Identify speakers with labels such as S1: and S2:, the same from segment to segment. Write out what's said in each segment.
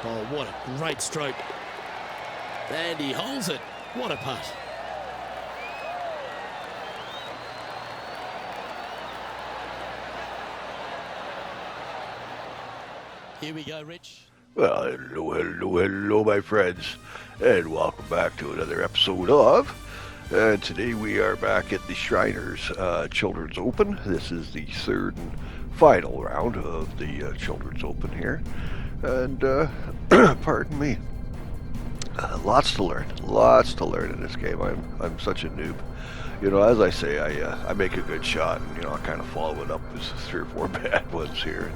S1: Oh, what a great stroke. And he holds it. What a putt. Here we go, Rich.
S2: Well, hello, my friends, and welcome back to another episode of. And today we are back at the Shriners Children's Open. This is the third and final round of the Children's Open here. And, pardon me, lots to learn in this game. I'm such a noob. You know, as I say, I make a good shot, and, you know, I kind of follow it up with 3 or 4 bad ones here.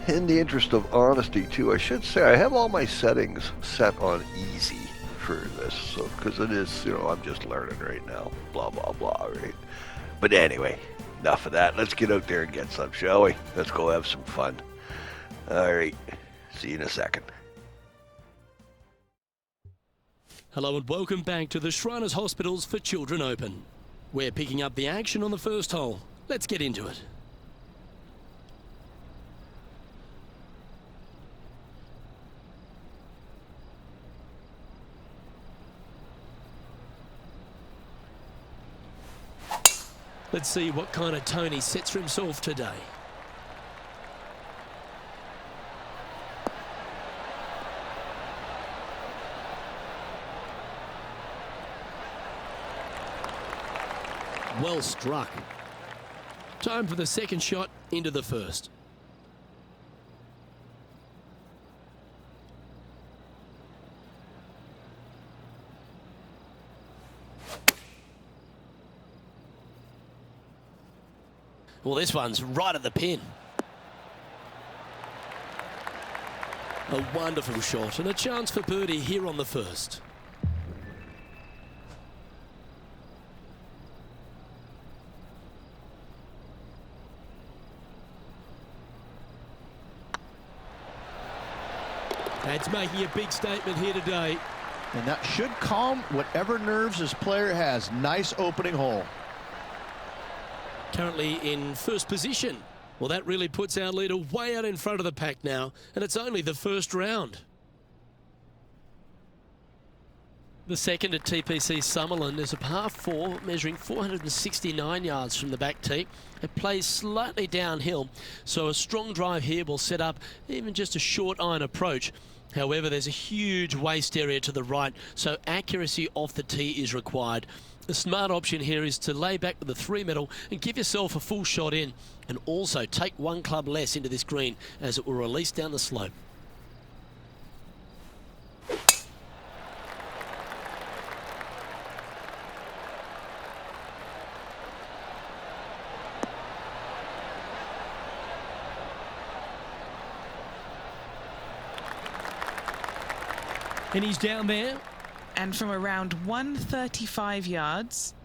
S2: In the interest of honesty, too, I should say I have all my settings set on easy for this, so because it is, you know, I'm just learning right now, blah, blah, blah, right? But anyway, enough of that. Let's get out there and get some, shall we? Let's go have some fun. All right, see you in a second.
S1: Hello and welcome back to the Shriners Hospitals for Children Open. We're picking up the action on the first hole. Let's get into it. Let's see what kind of tone he sets for himself today. Well struck. Time for the second shot into the first. Well, this one's right at the pin. A wonderful shot and a chance for birdie here on the first. That's making a big statement here today.
S3: And that should calm whatever nerves this player has. Nice opening hole.
S1: Currently in first position. Well, that really puts our leader way out in front of the pack now, and it's only the first round. The second at TPC Summerland is a par 4 measuring 469 yards from the back tee. It plays slightly downhill, so a strong drive here will set up even just a short iron approach. However, there's a huge waste area to the right, so accuracy off the tee is required. The smart option here is to lay back with the 3-metal and give yourself a full shot in, and also take 1 club less into this green as it will release down the slope. And he's down there.
S4: And from around 135 yards.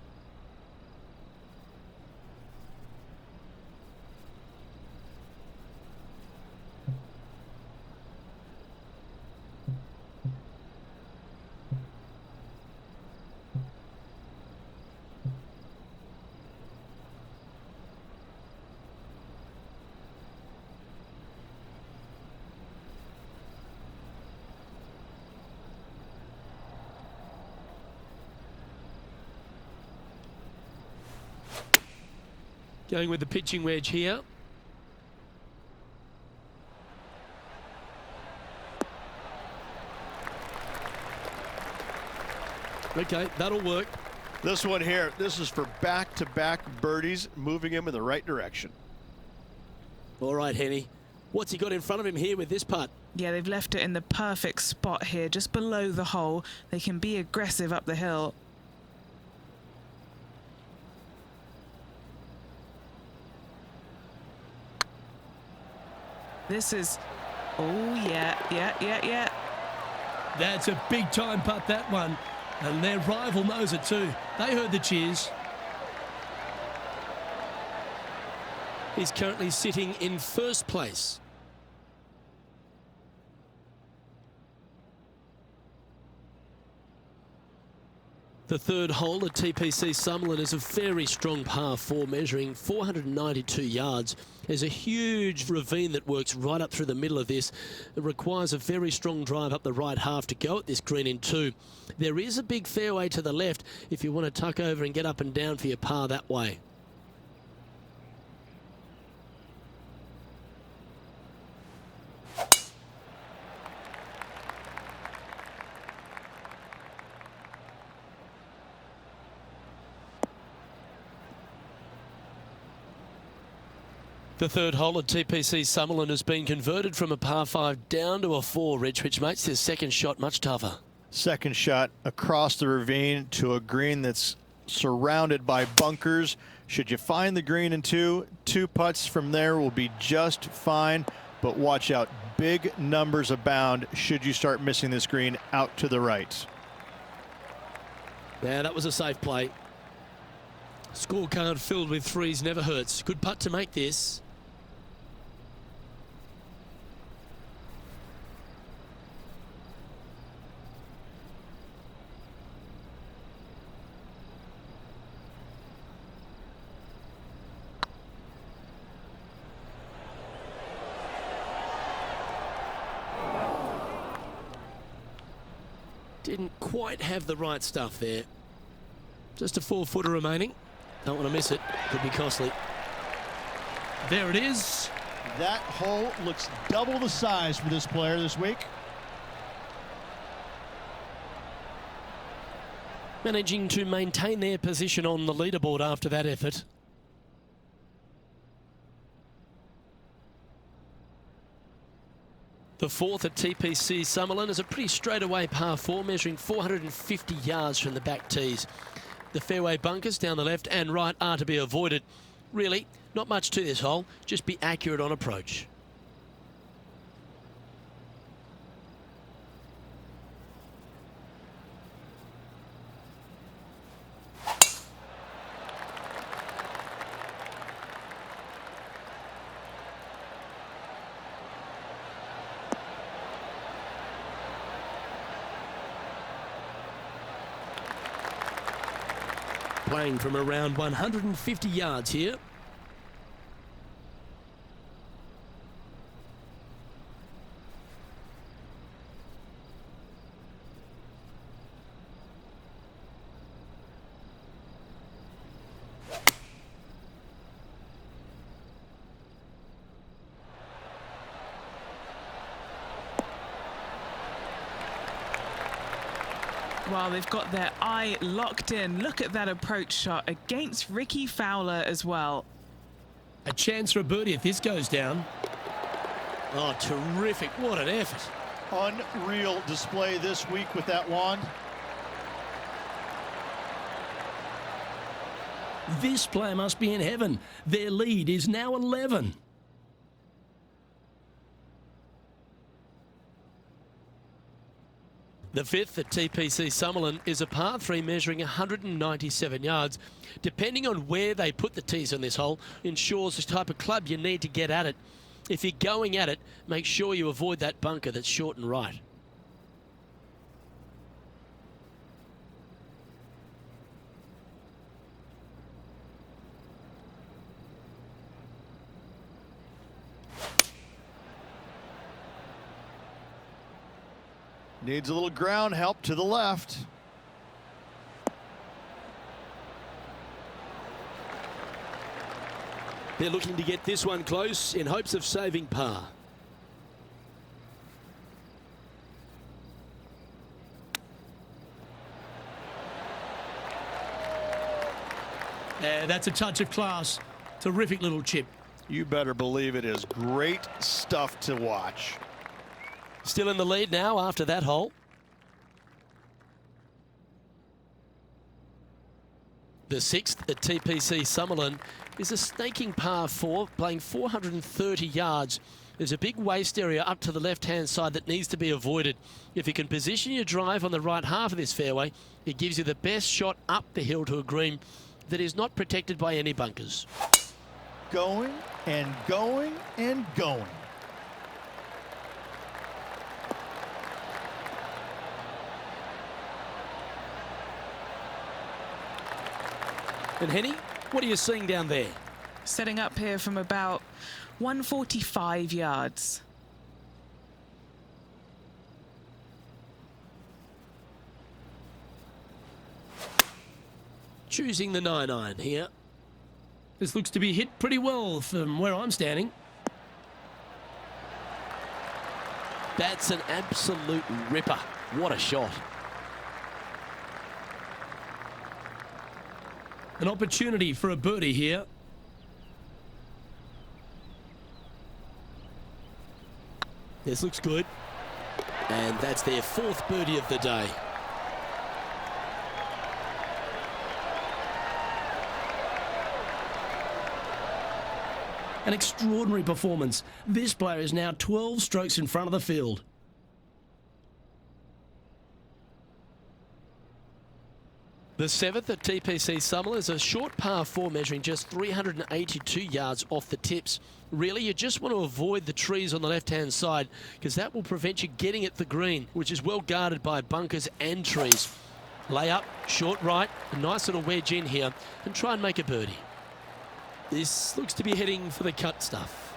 S1: Going with the pitching wedge here. Okay, that'll work.
S3: This one here, this is for back-to-back birdies, moving him in the right direction.
S1: All right, Henny. What's he got in front of him here with this putt?
S4: Yeah, they've left it in the perfect spot here, just below the hole. They can be aggressive up the hill. This is, oh yeah.
S1: That's a big time putt, that one. And their rival knows it too. They heard the cheers. He's currently sitting in first place. The third hole at TPC Summerlin is a very strong par 4 measuring 492 yards. There's a huge ravine that works right up through the middle of this. It requires a very strong drive up the right half to go at this green in 2. There is a big fairway to the left if you want to tuck over and get up and down for your par that way. The third hole at TPC Summerlin has been converted from a par 5 down to a 4, Rich, which makes this second shot much tougher.
S3: Second shot across the ravine to a green that's surrounded by bunkers. Should you find the green in 2, 2 putts from there will be just fine, but watch out. Big numbers abound should you start missing this green out to the right.
S1: Yeah, that was a safe play. Scorecard filled with 3s never hurts. Good putt to make this. Didn't quite have the right stuff there. Just a 4-footer remaining. Don't want to miss it. Could be costly. There it is.
S3: That hole looks double the size for this player this week.
S1: Managing to maintain their position on the leaderboard after that effort. The fourth at TPC Summerlin is a pretty straightaway par 4 measuring 450 yards from the back tees. The fairway bunkers down the left and right are to be avoided. Really, not much to this hole, just be accurate on approach. Playing from around 150 yards here.
S4: Well, they've got their eye locked in. Look at that approach shot against Ricky Fowler as well.
S1: A chance for a birdie if this goes down. Oh, terrific. What an effort.
S3: Unreal display this week with that wand.
S5: This player must be in heaven. Their lead is now 11.
S1: The fifth at TPC Summerlin is a par 3 measuring 197 yards. Depending on where they put the tees on this hole, ensures the type of club you need to get at it. If you're going at it, make sure you avoid that bunker that's short and right.
S3: Needs a little ground help to the left.
S1: They're looking to get this one close in hopes of saving par.
S5: Yeah, that's a touch of class. Terrific little chip.
S3: You better believe it is great stuff to watch.
S1: Still in the lead now after that hole. The sixth at TPC Summerlin is a snaking par 4, playing 430 yards. There's a big waste area up to the left-hand side that needs to be avoided. If you can position your drive on the right half of this fairway, it gives you the best shot up the hill to a green that is not protected by any bunkers.
S3: Going and going and going.
S1: And Henny, what are you seeing down there?
S4: Setting up here from about 145 yards.
S1: Choosing the 9-iron here.
S5: This looks to be hit pretty well from where I'm standing.
S1: That's an absolute ripper. What a shot.
S5: An opportunity for a birdie here.
S1: This looks good. And that's their 4th birdie of the day.
S5: An extraordinary performance. This player is now 12 strokes in front of the field.
S1: The 7th at TPC Summerlin is a short par 4 measuring just 382 yards off the tips. Really, you just want to avoid the trees on the left-hand side because that will prevent you getting at the green, which is well guarded by bunkers and trees. Lay up, short right, a nice little wedge in here and try and make a birdie. This looks to be heading for the cut stuff.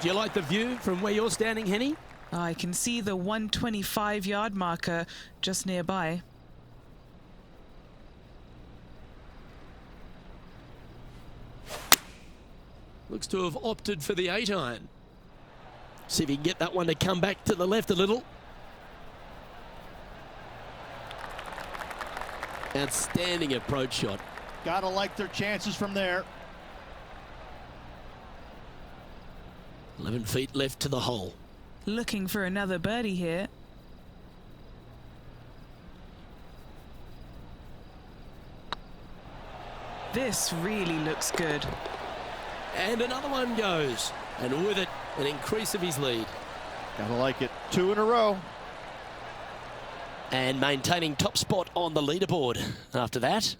S1: Do you like the view from where you're standing, Henny?
S4: I can see the 125-yard marker just nearby.
S1: Looks to have opted for the 8-iron. See if he can get that one to come back to the left a little. Outstanding approach shot.
S3: Gotta like their chances from there.
S1: 11 feet left to the hole.
S4: Looking for another birdie here. This really looks good.
S1: And another one goes. And with it, an increase of his lead.
S3: Gotta like it. 2 in a row.
S1: And maintaining top spot on the leaderboard after that.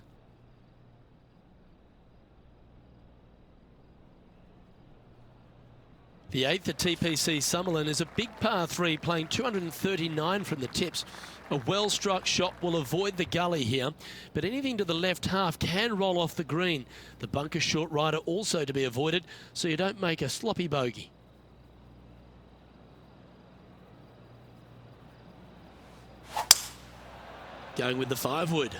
S1: The 8th at TPC Summerlin is a big par 3 playing 239 from the tips. A well-struck shot will avoid the gully here, but anything to the left half can roll off the green. The bunker short rider also to be avoided, so you don't make a sloppy bogey. Going with the 5-wood.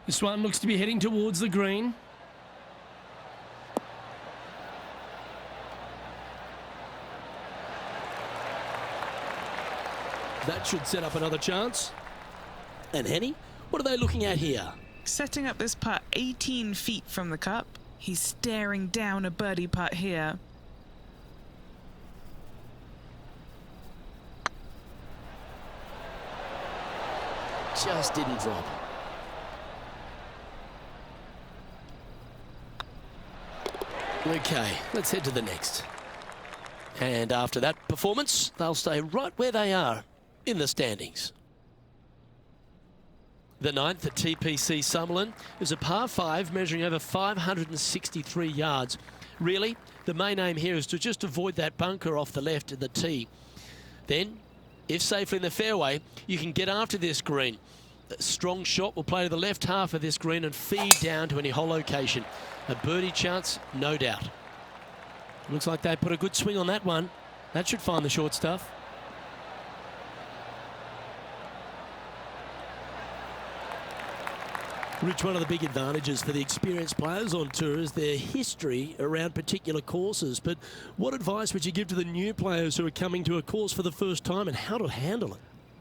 S5: This one looks to be heading towards the green.
S1: That should set up another chance. And Henny, what are they looking at here?
S4: Setting up this putt 18 feet from the cup. He's staring down a birdie putt here.
S1: Just didn't drop. Okay, let's head to the next. And after that performance, they'll stay right where they are in the standings. The 9th at TPC Summerlin is a par 5 measuring over 563 yards. Really, the main aim here is to just avoid that bunker off the left of the tee. Then, if safely in the fairway, you can get after this green. A strong shot will play to the left half of this green and feed down to any hole location. A birdie chance, no doubt. Looks like they put a good swing on that one. That should find the short stuff. Rich, one of the big advantages for the experienced players on tour is their history around particular courses. But what advice would you give to the new players who are coming to a course for the first time and how to handle it?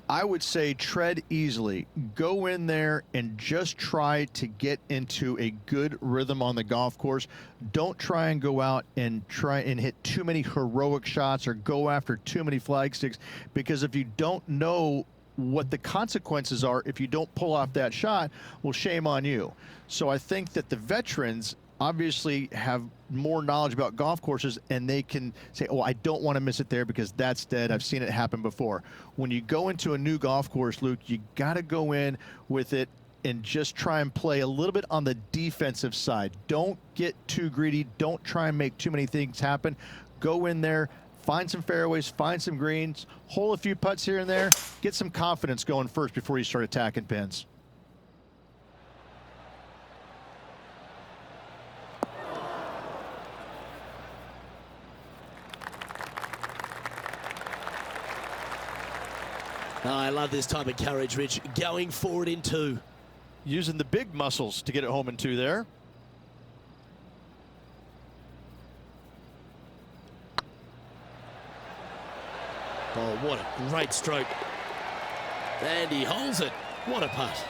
S3: I would say tread easily. Go in there and just try to get into a good rhythm on the golf course. Don't try and go out and try and hit too many heroic shots or go after too many flag sticks, because if you don't know what the consequences are if you don't pull off that shot, well, shame on you. So I think that the veterans obviously have more knowledge about golf courses, and they can say, oh, I don't want to miss it there because that's dead. I've seen it happen before. When you go into a new golf course, Luke, you got to go in with it and just try and play a little bit on the defensive side. Don't get too greedy. Don't try and make too many things happen. Go in there, find some fairways, find some greens, hole a few putts here and there, get some confidence going first before you start attacking pins.
S1: Oh, I love this type of courage, Rich. Going forward in two.
S3: Using the big muscles to get it home in two there.
S1: Oh, what a great stroke. And he holds it. What a putt.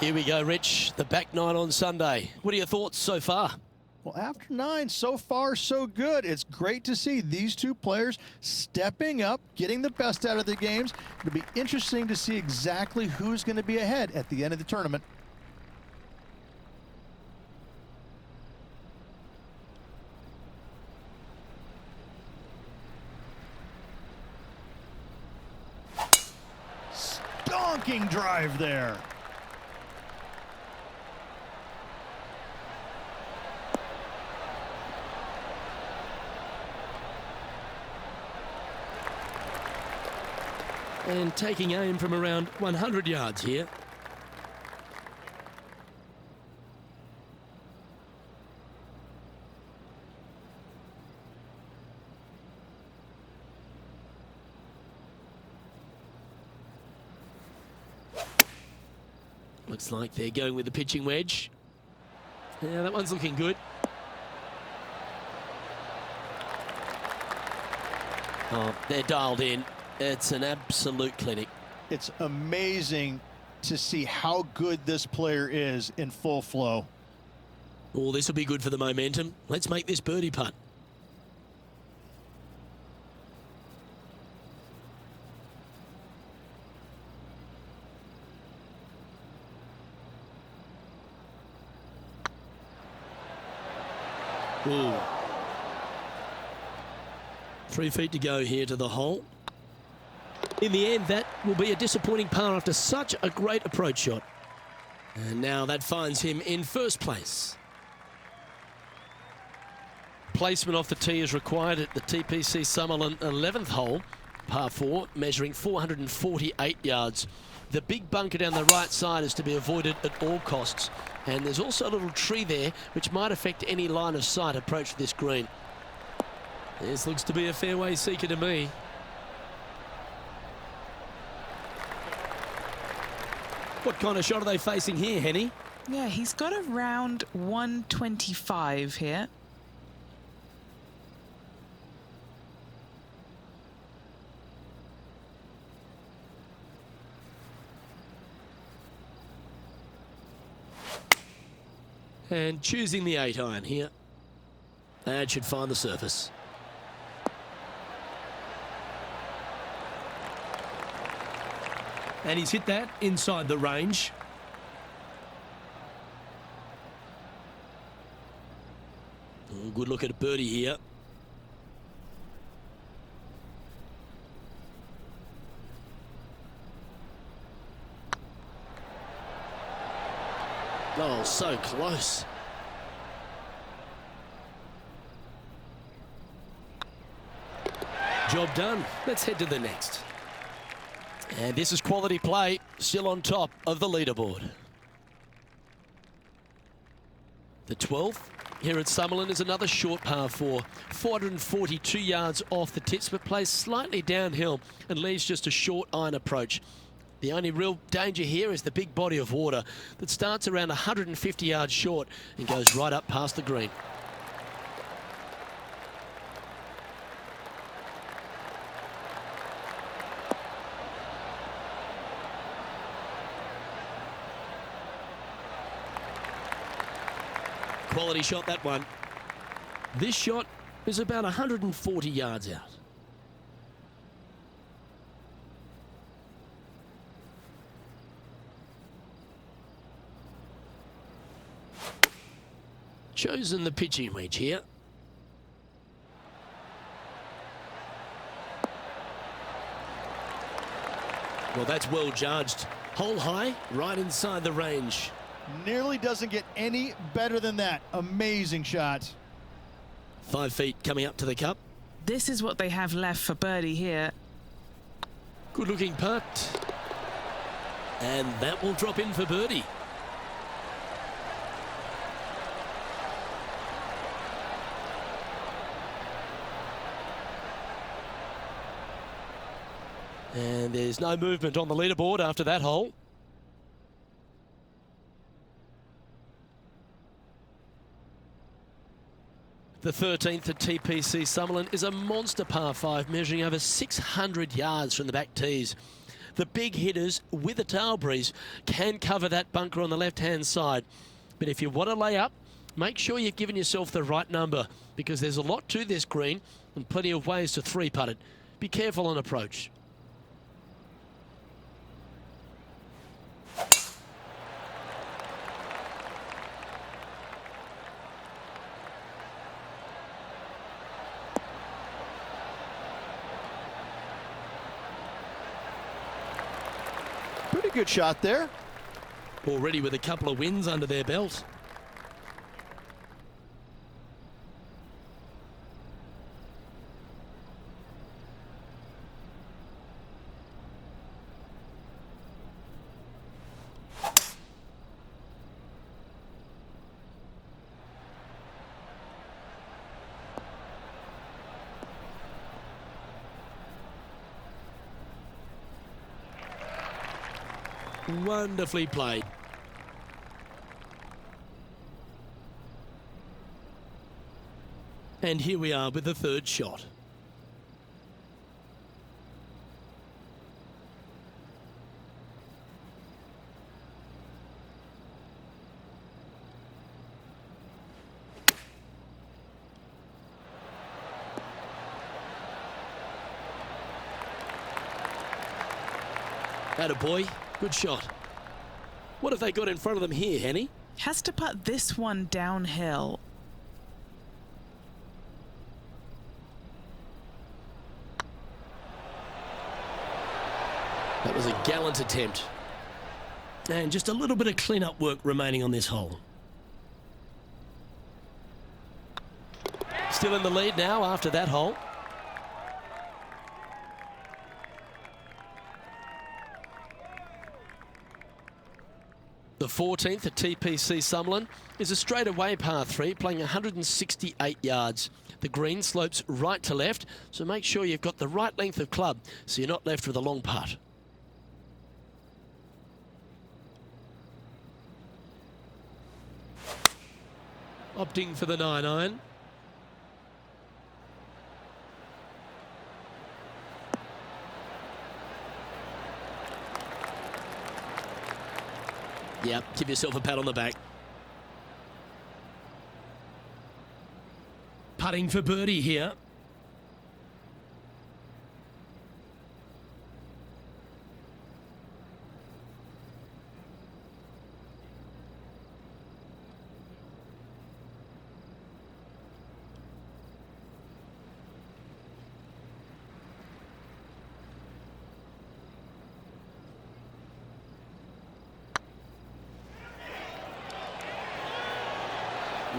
S1: Here we go, Rich. The back nine on Sunday. What are your thoughts so far?
S3: Well, after 9, so far, so good. It's great to see these two players stepping up, getting the best out of the games. It'll be interesting to see exactly who's going to be ahead at the end of the tournament. Stonking drive there.
S1: And taking aim from around 100 yards here. Looks like they're going with the pitching wedge. Yeah, that one's looking good. Oh, they're dialed in. It's an absolute clinic.
S3: It's amazing to see how good this player is in full flow.
S1: Oh, this will be good for the momentum. Let's make this birdie putt. Ooh. 3 feet to go here to the hole. In the end, that will be a disappointing par after such a great approach shot. And now that finds him in first place. Placement off the tee is required at the TPC Summerlin 11th hole, par 4, measuring 448 yards. The big bunker down the right side is to be avoided at all costs. And there's also a little tree there which might affect any line of sight approach to this green. This looks to be a fairway seeker to me. What kind of shot are they facing here, Henny?
S4: Yeah, he's got around 125 here.
S1: And choosing the 8-iron here. That should find the surface.
S5: And he's hit that inside the range.
S1: Oh, good look at a birdie here. Oh, so close. Job done. Let's head to the next. And this is quality play, still on top of the leaderboard. The 12th here at Summerlin is another short par 4, 442 yards off the tips, but plays slightly downhill and leaves just a short iron approach. The only real danger here is the big body of water that starts around 150 yards short and goes right up past the green. Quality shot, that one. This shot is about 140 yards out. Chosen the pitching wedge here. Well, that's well judged. Hole high, right inside the range.
S3: Nearly doesn't get any better than that. Amazing shot.
S1: 5 feet coming up to the cup.
S4: This is what they have left for birdie here.
S1: Good looking putt. And that will drop in for birdie. And there's no movement on the leaderboard after that hole. The 13th at TPC Summerlin is a monster par 5 measuring over 600 yards from the back tees. The big hitters with a tail breeze can cover that bunker on the left-hand side. But if you want to lay up, make sure you've given yourself the right number because there's a lot to this green and plenty of ways to three-putt it. Be careful on approach.
S3: Pretty good shot there.
S1: Already with a couple of wins under their belt. Wonderfully played. And here we are with the third shot. Attaboy. Good shot. What have they got in front of them here, Henny?
S4: Has to putt this one downhill.
S1: That was a gallant attempt. And just a little bit of clean-up work remaining on this hole. Still in the lead now after that hole. The 14th at TPC Summerlin is a straightaway par 3 playing 168 yards. The green slopes right to left, so make sure you've got the right length of club so you're not left with a long putt. Opting for the 9-iron. Yep, give yourself a pat on the back. Putting for birdie here.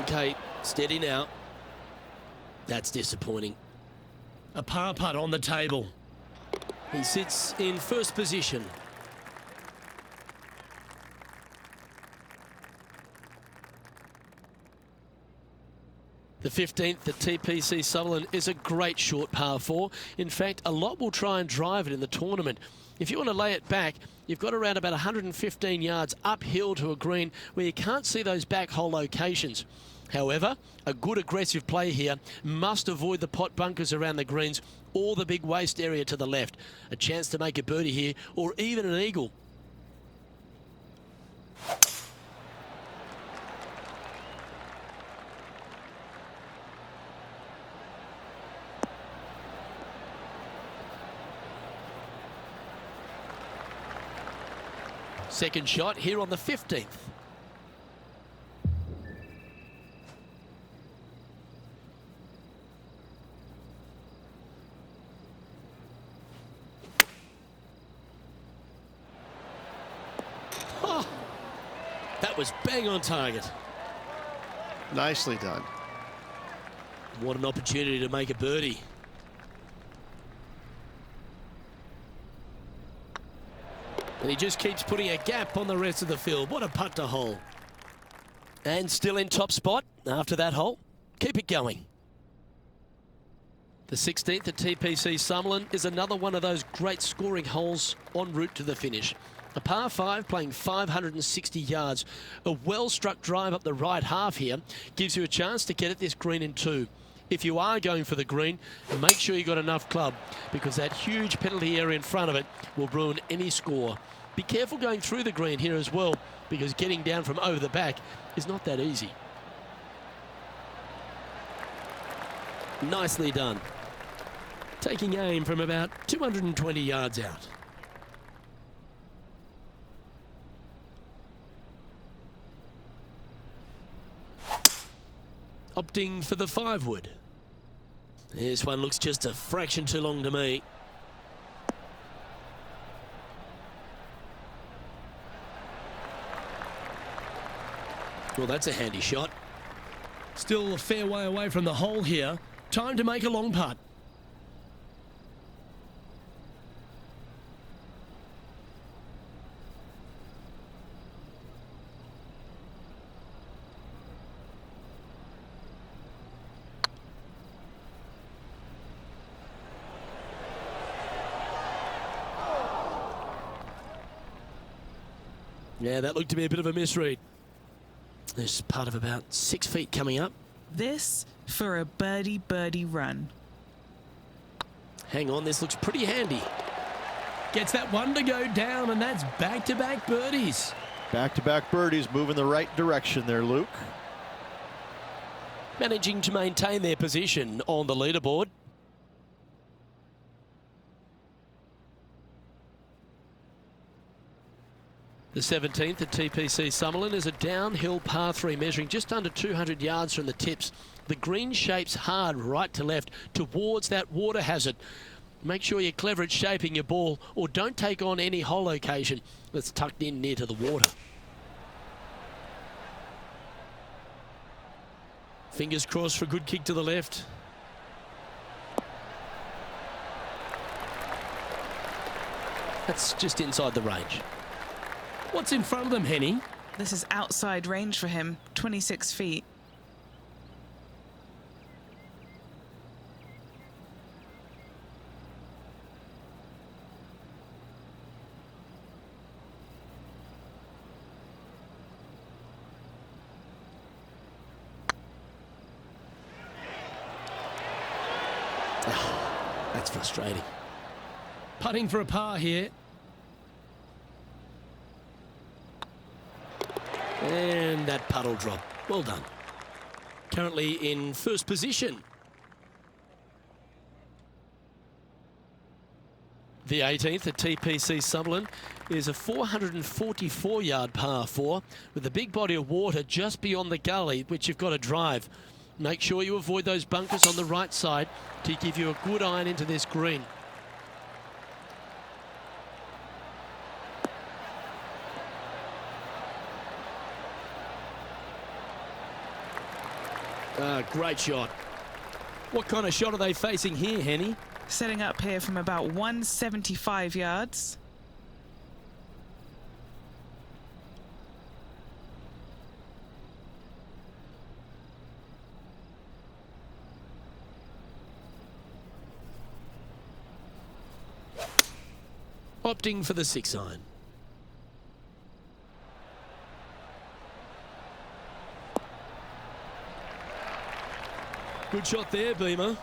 S1: Okay, steady now. That's disappointing. A par putt on the table. He sits in first position. The 15th at TPC Summerlin is a great short par 4. In fact, a lot will try and drive it in the tournament. If you want to lay it back, you've got around about 115 yards uphill to a green where you can't see those back hole locations. However, a good aggressive play here must avoid the pot bunkers around the greens or the big waste area to the left. A chance to make a birdie here or even an eagle. Second shot here on the 15th. That was bang on target.
S3: Nicely done.
S1: What an opportunity to make a birdie. And he just keeps putting a gap on the rest of the field. What a putt to hole. And still in top spot after that hole. Keep it going. The 16th at TPC Summerlin is another one of those great scoring holes en route to the finish. A par 5 playing 560 yards. A well-struck drive up the right half here gives you a chance to get at this green in 2. If you are going for the green, make sure you've got enough club, because that huge penalty area in front of it will ruin any score. Be careful going through the green here as well, because getting down from over the back is not that easy. Nicely done. Taking aim from about 220 yards out. Opting for the 5-wood. This one looks just a fraction too long to me. Well, that's a handy shot.
S5: Still a fair way away from the hole here. Time to make a long putt.
S1: Yeah, that looked to be a bit of a misread. There's part of about 6 feet coming up.
S4: This for a birdie run.
S1: Hang on, this looks pretty handy.
S5: Gets that one to go down, and that's back-to-back birdies.
S3: Back-to-back birdies, moving the right direction there, Luke.
S1: Managing to maintain their position on the leaderboard. The 17th at TPC Summerlin is a downhill par 3 measuring just under 200 yards from the tips. The green shapes hard right to left towards that water hazard. Make sure you're clever at shaping your ball, or don't take on any hole location that's tucked in near to the water. Fingers crossed for a good kick to the left. That's just inside the range.
S5: What's in front of them, Henny?
S4: This is outside range for him, 26 feet.
S1: That's frustrating.
S5: Putting for a par here.
S1: And that puddle drop. Well done. Currently in first position. The 18th at TPC Summerlin is a 444-yard par 4 with a big body of water just beyond the gully, which you've got to drive. Make sure you avoid those bunkers on the right side to give you a good iron into this green. Great shot. What kind of shot are they facing here, Henny?
S4: Setting up here from about 175 yards.
S1: Opting for the 6 iron. Good shot there, Beamer.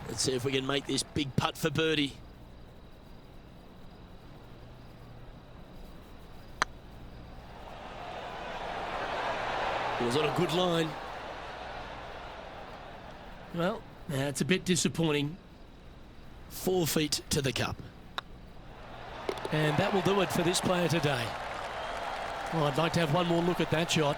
S1: Let's see if we can make this big putt for birdie. It was on a good line.
S5: Well, that's a bit disappointing.
S1: 4 feet to the cup.
S5: And that will do it for this player today. Well, I'd like to have one more look at that shot.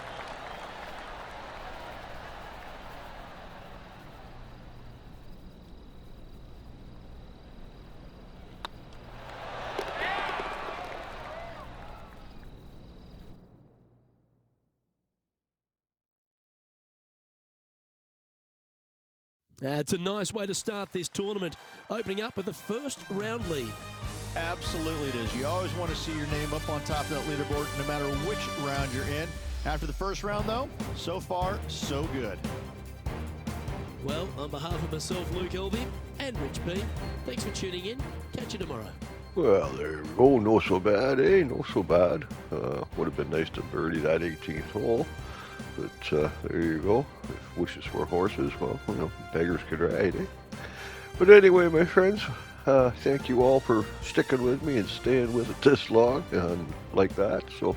S1: It's a nice way to start this tournament, opening up with the first round lead.
S3: Absolutely it is. You always want to see your name up on top of that leaderboard no matter which round you're in. After the first round, though, so far, so good.
S1: Well, on behalf of myself, Luke Elvey, and Rich P, thanks for tuning in. Catch you tomorrow.
S2: Well, there we go. No so bad, eh? No so bad. Would have been nice to birdie that 18th hole. But there you go. If wishes were horses, well, you know, beggars could ride, eh? But anyway, my friends, thank you all for sticking with me and staying with it this long and like that. So,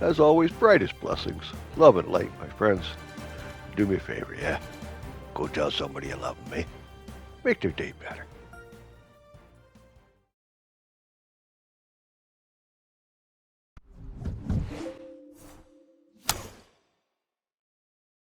S2: as always, brightest blessings. Love and light, my friends. Do me a favor, yeah? Go tell somebody you love them, eh? Make their day better.